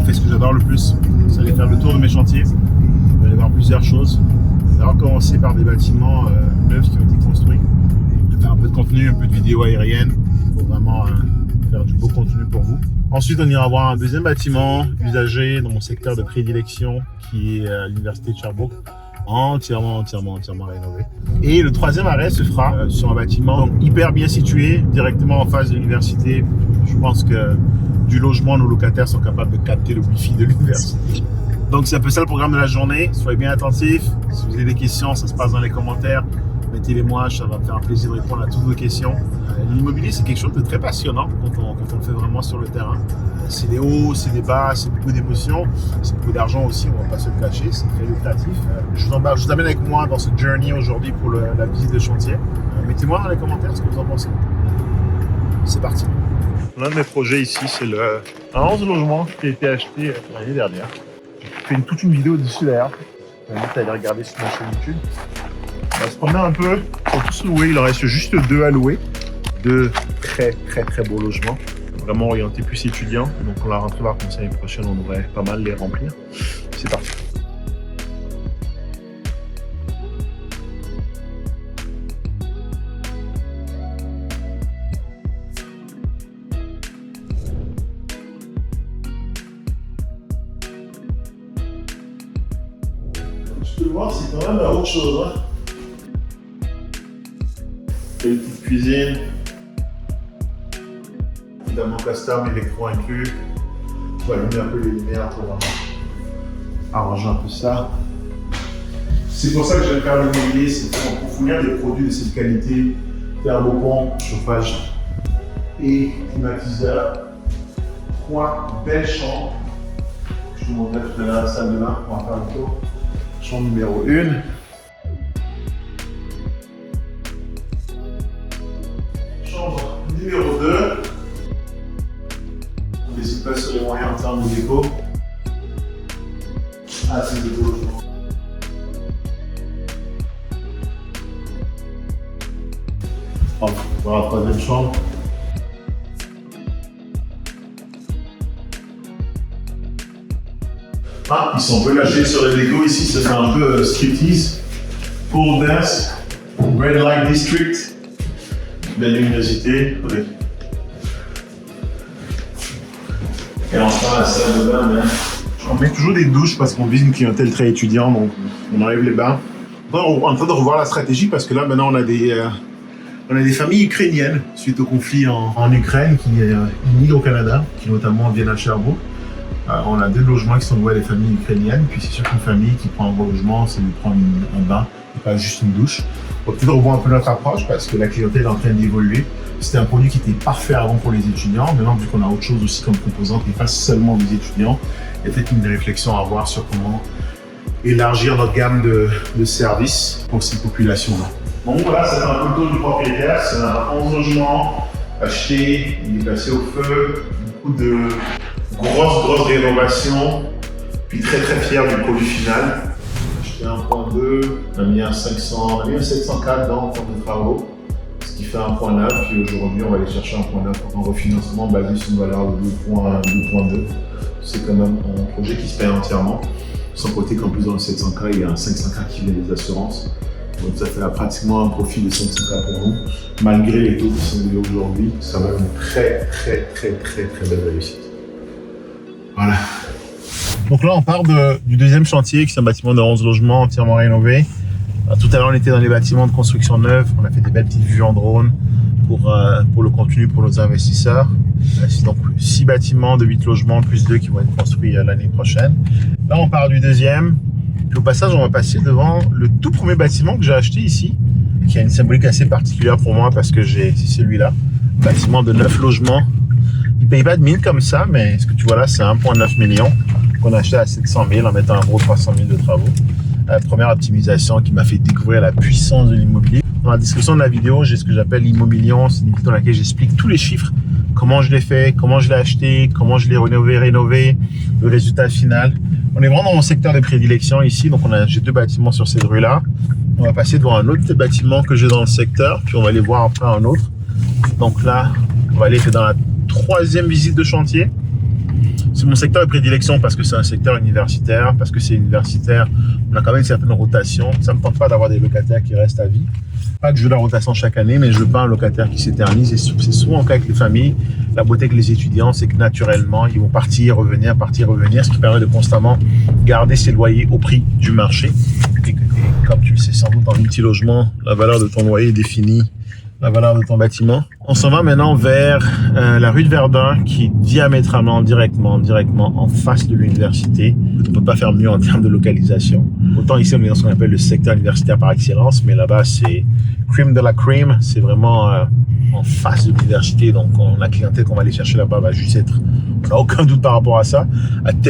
fait ce que j'adore le plus, c'est aller faire le tour de mes chantiers, aller voir plusieurs choses. Ça va commencer par des bâtiments neufs qui ont été construits. Je vais faire un peu de contenu, un peu de vidéo aérienne pour vraiment faire du beau contenu pour vous. Ensuite, on ira voir un deuxième bâtiment usagé dans mon secteur de prédilection qui est l'université de Sherbrooke, entièrement rénové. Et le troisième arrêt se fera sur un bâtiment donc, hyper bien situé, directement en face de l'université. Je pense que du logement, nos locataires sont capables de capter le wifi de l'université. Donc c'est un peu ça le programme de la journée. Soyez bien attentifs. Si vous avez des questions, ça se passe dans les commentaires. Mettez-les moi, ça va me faire un plaisir de répondre à toutes vos questions. L'immobilier, c'est quelque chose de très passionnant quand on le fait vraiment sur le terrain. C'est des hauts, c'est des bas, c'est beaucoup d'émotions, c'est beaucoup d'argent aussi, on ne va pas se le cacher, c'est très lucratif. Je vous amène avec moi dans ce journey aujourd'hui pour la visite de chantier. Mettez-moi dans les commentaires ce que vous en pensez. C'est parti. L'un de mes projets ici, c'est un 11 logements qui a été acheté l'année dernière. J'ai fait toute une vidéo dessus d'ailleurs. Je vous invite à aller regarder sur ma chaîne YouTube. On va se promener un peu, ils sont tous loués, il en reste juste 2 à louer. 2 très beaux logements, vraiment orientés plus étudiants. Donc quand la rentrée va commencer l'année prochaine, on devrait pas mal les remplir. C'est parti. Tu peux voir, c'est quand même la autre chose. Hein. Une petite cuisine, évidemment custom, électro inclus. On va allumer un peu les lumières pour vraiment arranger un peu ça. C'est pour ça que j'aime faire l'immobilier, c'est pour fournir des produits de cette qualité, thermopompe, chauffage et climatiseur. Coin, belle chambre. Je vous montrerai tout à l'heure la salle de bain, on va faire le tour. Chambre numéro 1. Chambre numéro 2. On n'hésite pas sur les moyens en termes de déco. Ah, c'est de beau logement. On va voir la troisième chambre. Ah, ils sont un peu lâchés sur les décos ici, ça fait un peu striptease. Pool dance, red light district. Belle luminosité. Oui. Et enfin la salle de bain. On met toujours des douches parce qu'on vise une clientèle très étudiante, donc on enlève les bains. On est en train de revoir la stratégie parce que là maintenant on a des familles ukrainiennes suite au conflit en Ukraine qui migrent au Canada, qui notamment viennent à Sherbrooke. On a 2 logements qui sont loués à des familles ukrainiennes, puis c'est sûr qu'une famille qui prend un gros logement, c'est de prendre un bain et pas juste une douche. On va peut-être revoir un peu notre approche parce que la clientèle est en train d'évoluer. C'était un produit qui était parfait avant pour les étudiants. Maintenant, vu qu'on a autre chose aussi comme composante qui fasse seulement des étudiants, il y a peut-être une réflexion à avoir sur comment élargir notre gamme de services pour ces populations-là. Bon, voilà, ça fait un peu le tour du propriétaire. C'est un 11 logements acheté, il est passé au feu, beaucoup de grosse rénovation, puis très fier du produit final. J'ai acheté 1.2, on a mis un 704 dans en termes de travaux, ce qui fait 1.9, puis aujourd'hui on va aller chercher 1.9 en refinancement basé sur une valeur de 2.2. C'est quand même un projet qui se paye entièrement, sans côté qu'en plus dans le 700K, il y a un 500K qui vient des assurances. Donc ça fait pratiquement un profit de 500K pour nous, malgré les taux qui sont élevés aujourd'hui. Ça va être une très belle réussite. Voilà. Donc là, on part du deuxième chantier, qui est un bâtiment de 11 logements entièrement rénové. Tout à l'heure, on était dans les bâtiments de construction neuve. On a fait des belles petites vues en drone pour le contenu pour nos investisseurs. C'est donc 6 bâtiments de 8 logements, plus 2 qui vont être construits l'année prochaine. Là, on part du deuxième. Puis au passage, on va passer devant le tout premier bâtiment que j'ai acheté ici, qui a une symbolique assez particulière pour moi parce que c'est celui-là. Bâtiment de 9 logements. Il ne paye pas de mine comme ça, mais ce que tu vois là, c'est 1,9 million qu'on a acheté à 700 000 en mettant un gros 300 000 de travaux. La première optimisation qui m'a fait découvrir la puissance de l'immobilier. Dans la description de la vidéo, j'ai ce que j'appelle l'Immomillion. C'est une vidéo dans laquelle j'explique tous les chiffres, comment je l'ai fait, comment je l'ai acheté, comment je l'ai rénové, le résultat final. On est vraiment dans mon secteur de prédilection ici, donc j'ai 2 bâtiments sur cette rue-là. On va passer devant un autre bâtiment que j'ai dans le secteur, puis on va aller voir après un autre. Donc là, on va aller dans la 3e visite de chantier. C'est mon secteur de prédilection parce que c'est un secteur universitaire, parce que c'est universitaire, on a quand même une certaine rotation. Ça ne me tente pas d'avoir des locataires qui restent à vie. Pas que je veux la rotation chaque année, mais je veux pas un locataire qui s'éternise. Et c'est souvent le cas avec les familles. La beauté avec les étudiants, c'est que naturellement, ils vont partir, revenir, ce qui permet de constamment garder ses loyers au prix du marché. Et comme tu le sais sans doute, en multilogement, la valeur de ton loyer définit la valeur de ton bâtiment. On s'en va maintenant vers la rue de Verdun qui est diamétralement, directement en face de l'université. On ne peut pas faire mieux en termes de localisation. Autant ici, on est dans ce qu'on appelle le secteur universitaire par excellence, mais là-bas, c'est cream de la cream. C'est vraiment en face de l'université. Donc, la clientèle qu'on va aller chercher là-bas va juste être... On n'a aucun doute par rapport à ça.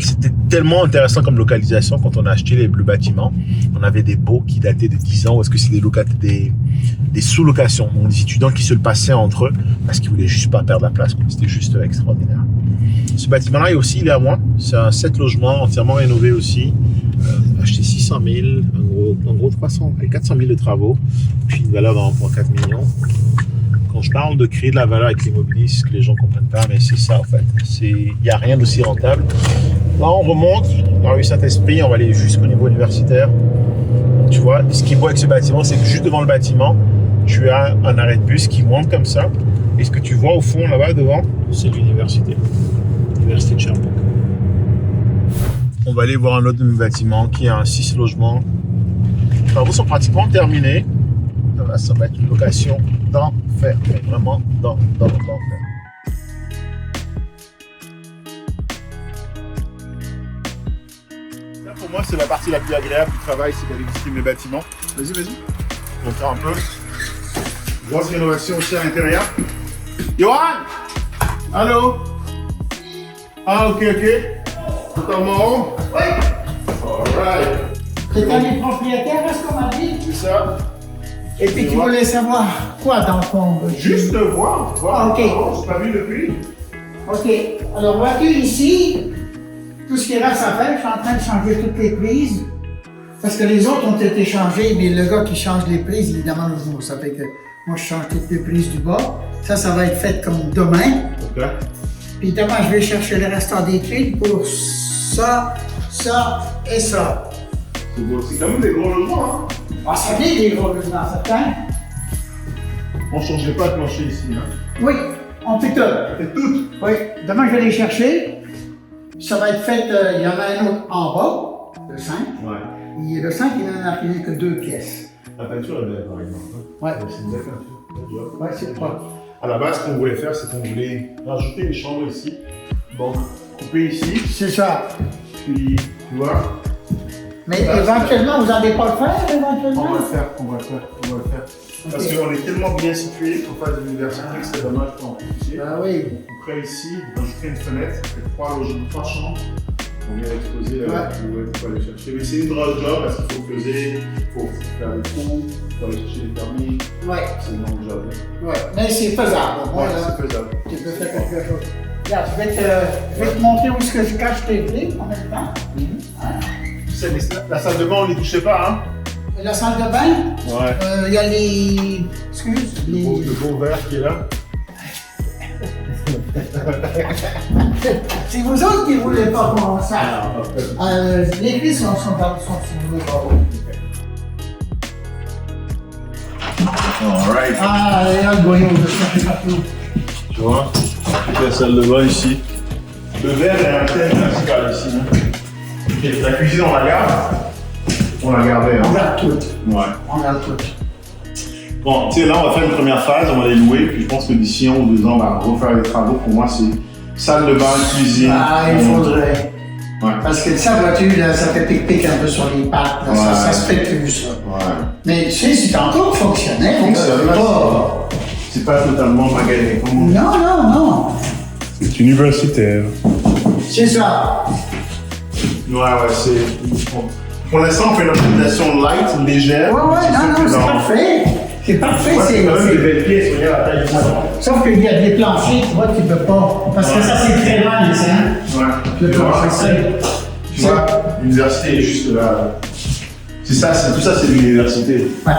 C'était tellement intéressant comme localisation quand on a acheté le bâtiment. On avait des baux qui dataient de 10 ans. Ou est-ce que c'est des sous-locations, donc des étudiants qui se le passaient entre eux parce qu'ils voulaient juste pas perdre la place. C'était juste extraordinaire. Ce bâtiment-là, il est à moi. C'est un 7 logements entièrement rénové aussi. Acheté 600 000, en gros 400 000 de travaux, puis une valeur d'environ 4 millions. Quand je parle de créer de la valeur avec l'immobilier, c'est ce que les gens ne comprennent pas, mais c'est ça en fait. Il n'y a rien d'aussi rentable. Là, on remonte dans la rue Saint-Esprit, on va aller jusqu'au niveau universitaire. Tu vois, ce qui est beau avec ce bâtiment, c'est que juste devant le bâtiment, tu as un arrêt de bus qui monte comme ça. Et ce que tu vois au fond, là-bas, devant, c'est l'université. L'université de Sherbrooke. On va aller voir un autre bâtiment qui a un 6 logements. Les travaux sont pratiquement terminés. Ça va être une location d'enfer, mais vraiment d'enfer. Ça, pour moi, c'est la partie la plus agréable du travail, c'est d'aller visiter mes bâtiments. Vas-y. On va faire un peu. Grosse rénovation aussi à l'intérieur. Johan! Allô? Ah, ok. Totalement. Oui. Alright. C'est un des propriétaires, est-ce qu'on m'a dit? C'est ça. Et puis tu voulais savoir quoi dans le fond? Juste voir. Ah, ok. Je pas vu depuis. Ok. Alors vois-tu ici, tout ce qui reste à faire, je suis en train de changer toutes les prises. Parce que les autres ont été changées, mais le gars qui change les prises, évidemment, ça fait que moi je change toutes les prises du bas. Ça va être fait comme demain. Ok. Puis demain, je vais chercher le restant des clés pour ça et ça. C'est quand même des gros logements, hein? Ah, ça vient des gros logements, certains. On ne changerait pas de plancher ici, hein? Oui, on fait tout. C'est tout. Oui, demain je vais les chercher. Ça va être fait, il y en a un autre en bas, le 5. Ouais. Et le 5, il n'en a imprimé que 2 pièces. La peinture est belle, par exemple. Ouais. C'est une belle peinture. Ouais, c'est propre. À la base, ce qu'on voulait faire, c'est qu'on voulait rajouter les chambres ici. Donc, couper ici. C'est ça. Puis, tu vois. Mais éventuellement, vous n'allez pas le faire, éventuellement? On va le faire. Okay. Parce qu'on est tellement bien situé en face de l'université que c'est dommage pour en profiter. Ah oui. On couperait ici, on ajouterait une fenêtre, ça fait 3 logements, 3 chambres. On vient exposer là, pour aller chercher. Mais c'est une grosse job parce qu'il faut creuser, il faut faire des trous, il faut aller chercher les permis. Ouais. C'est une longue job. Ouais, mais c'est faisable. Ouais, c'est faisable. Tu peux faire quelque chose. Regarde, je vais te montrer où est-ce que je cache les clés en même temps. La salle de bain, on ne les touchait pas, hein? La salle de bain, Ouais. il y a les... Excuse, Le beau verre qui est là. c'est vous autres qui ne voulez pas qu'on sache. Les clés sont sur le barreau. Alright. Ah, il y a le goyot, je cherche partout. Tu vois, la salle de bain ici. Le verre est un thème principal ici. Hein. La cuisine, on la garde. On la gardait. On garde tout. Ouais. On garde tout. Bon, tu sais, là, on va faire une première phase, on va les louer, puis je pense que d'ici 1 ou 2 ans, on va refaire les travaux. Pour moi, c'est salle de bain, cuisine. Ah, il faudrait. Ouais. Parce que ça, vois-tu, là, ça fait pic-pic un peu sur les pattes. Là, Ouais. ça se fait plus, ça. Ouais. Mais tu sais, c'est encore fonctionnel. C'est pas totalement magané. Non. C'est universitaire. C'est ça. Ouais, c'est. Pour l'instant, on fait une organisation light, légère. Ouais, non, c'est parfait. C'est parfait, Ouais, c'est quand même c'est... des belles pièces, regarde la taille du salon. Sauf qu'il y a des planchers, tu vois, tu peux pas. Parce que ça, c'est très mal, hein. Ouais. Le plancher, Tu vois, l'université est juste là. C'est ça, tout ça, c'est l'université. Ouais.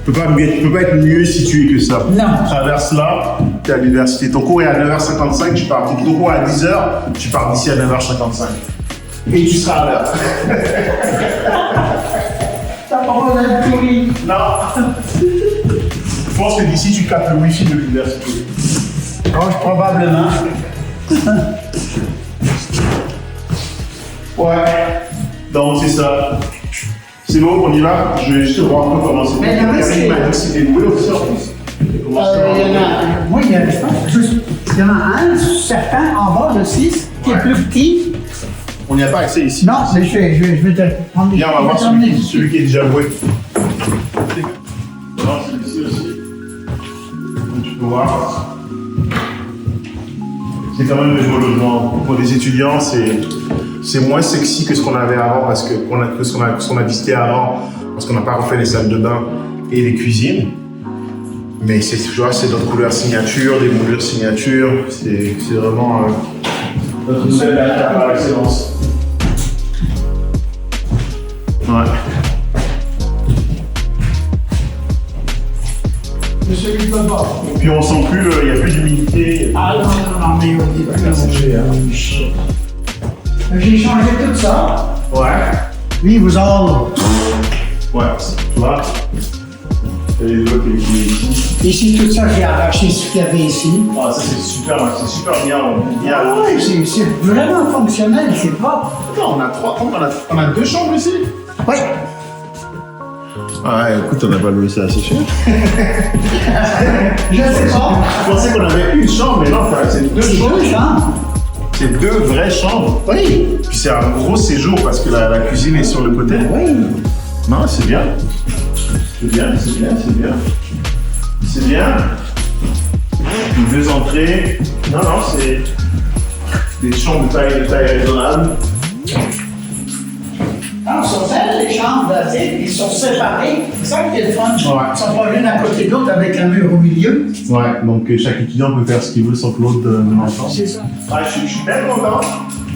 Tu peux pas être mieux situé que ça. Non. Tu traverses là, tu es à l'université. Ton cours est à 9h55, tu pars. Ton cours est à 10h, tu pars d'ici à 9h55. Et tu seras à l'heure. T'as pas besoin de courir. Non. Je pense que d'ici, tu captes le wifi de l'université. Oh, probablement. Ouais. Donc, c'est ça. C'est bon, on y va. Je vais juste voir un peu comment c'est. Mais il y en a, Karine m'a dit que c'était loué aussi en plus. Il y en a, moi, je pense juste, il y en a un certain en bas de 6 qui est plus petit. On n'y a pas accès ici. Non, mais je vais te prendre des Viens, on va voir celui qui est déjà loué. On va voir celui-ci aussi. Donc, tu peux voir. C'est quand même des beaux logements. Pour des étudiants, c'est moins sexy que ce qu'on avait avant, parce que ce qu'on a visité avant, parce qu'on n'a pas refait les salles de bain et les cuisines. Mais c'est notre couleur signature, des moulures signature. C'est vraiment notre nouvelle data par excellence. Ouais. de celui de bas. Et puis on sent plus, il n'y a plus d'humidité. Ah non, mais on dit pas séché, hein. J'ai changé tout ça. Ouais. Lui, il vous en. Ouais, tu vois. Et les autres, il est ici. Ici, tout ça, j'ai arraché ce qu'il y avait ici. Ah, ça c'est super bien. Ah ouais, c'est vraiment fonctionnel, c'est propre. Non, on a deux chambres ici. Oui. Ah, écoute, on n'a pas loué ça assez cher. Je sais pas. Je pensais qu'on avait une chambre, mais non, c'est deux chambres. Deux chambres. C'est deux vraies chambres. Oui. Puis c'est un gros séjour parce que la cuisine est sur le côté. Oui. Non, c'est bien. C'est bien. C'est bien. Deux entrées. Non, c'est des chambres de taille raisonnable. Non, sont belles, les chambres, là, ils sont séparés. C'est ça qui est le fun. Ouais. Ils sont pas l'une à côté de l'autre avec un mur au milieu. Ouais, donc chaque étudiant peut faire ce qu'il veut sans que l'autre ne l'entende. C'est ça. Ah, je suis bien content.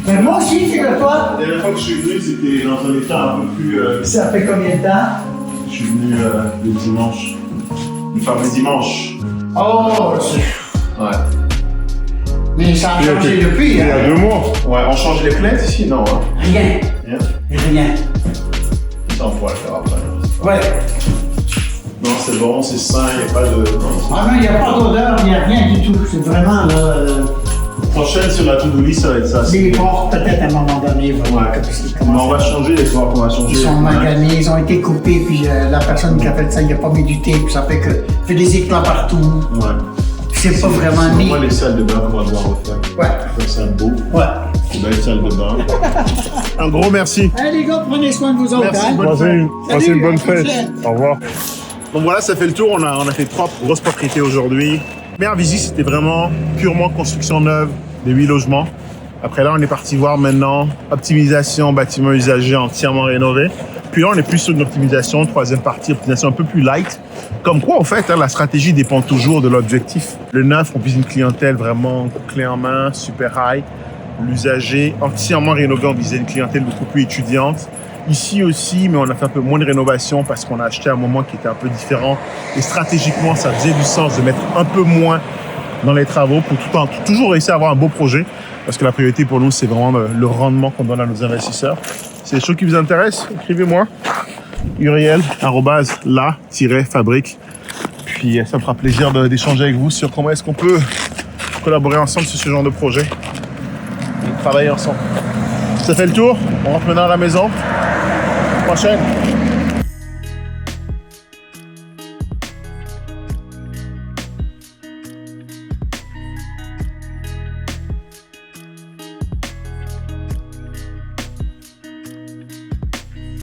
Mais moi aussi, figure-toi. La dernière fois que je suis venu, c'était dans un état un peu plus. Ça fait combien de temps? Je suis venu le dimanche. Le fameux dimanche. Oh, c'est. Ouais. Mais ça a changé depuis, hein? 2 mois. Ouais, on change les plaintes ici? Non, hein? Rien. Rien. Ça, on pourra le faire après. Ouais. Non, c'est bon, c'est sain, il n'y a pas de. Ah non, il n'y a pas d'odeur, il n'y a rien du tout. C'est vraiment là. Prochaine sur la to-do list, ça va être ça. Les portes, peut-être à un moment donné, Ouais. comment On va changer les soirs qu'on va changer. ils sont maganés, ils ont été coupés, puis la personne qui a fait ça, il n'a pas mis du tape, ça fait fait des éclats partout. Ouais. C'est pas vraiment C'est ni. vraiment les salles de bain qu'on va devoir refaire. Ouais. Faire ça beau. Ouais. Une belle salle de bain. Un gros merci. Allez les gars, prenez soin de vous autres. Merci, Hein? Passez une bonne Salut, fête. Au revoir. Donc voilà, ça fait le tour. On a fait 3 grosses propriétés aujourd'hui. Première visite, c'était vraiment purement construction neuve de 8 logements. Après là, on est parti voir maintenant optimisation, bâtiment usagé entièrement rénové. Puis là, on est plus sur une optimisation, troisième partie, optimisation un peu plus light. Comme quoi, en fait, la stratégie dépend toujours de l'objectif. Le neuf, on vise une clientèle vraiment clé en main, super high. L'usager, entièrement rénové, on visait une clientèle beaucoup plus étudiante. Ici aussi, mais on a fait un peu moins de rénovation parce qu'on a acheté à un moment qui était un peu différent. Et stratégiquement, ça faisait du sens de mettre un peu moins dans les travaux pour toujours réussir à avoir un beau projet. Parce que la priorité pour nous, c'est vraiment le rendement qu'on donne à nos investisseurs. C'est des choses qui vous intéressent, écrivez-moi. Uriel@la-fabrique. Puis ça me fera plaisir d'échanger avec vous sur comment est-ce qu'on peut collaborer ensemble sur ce genre de projet. Et travailler ensemble. Ça fait le tour. On rentre maintenant à la maison. Prochaine.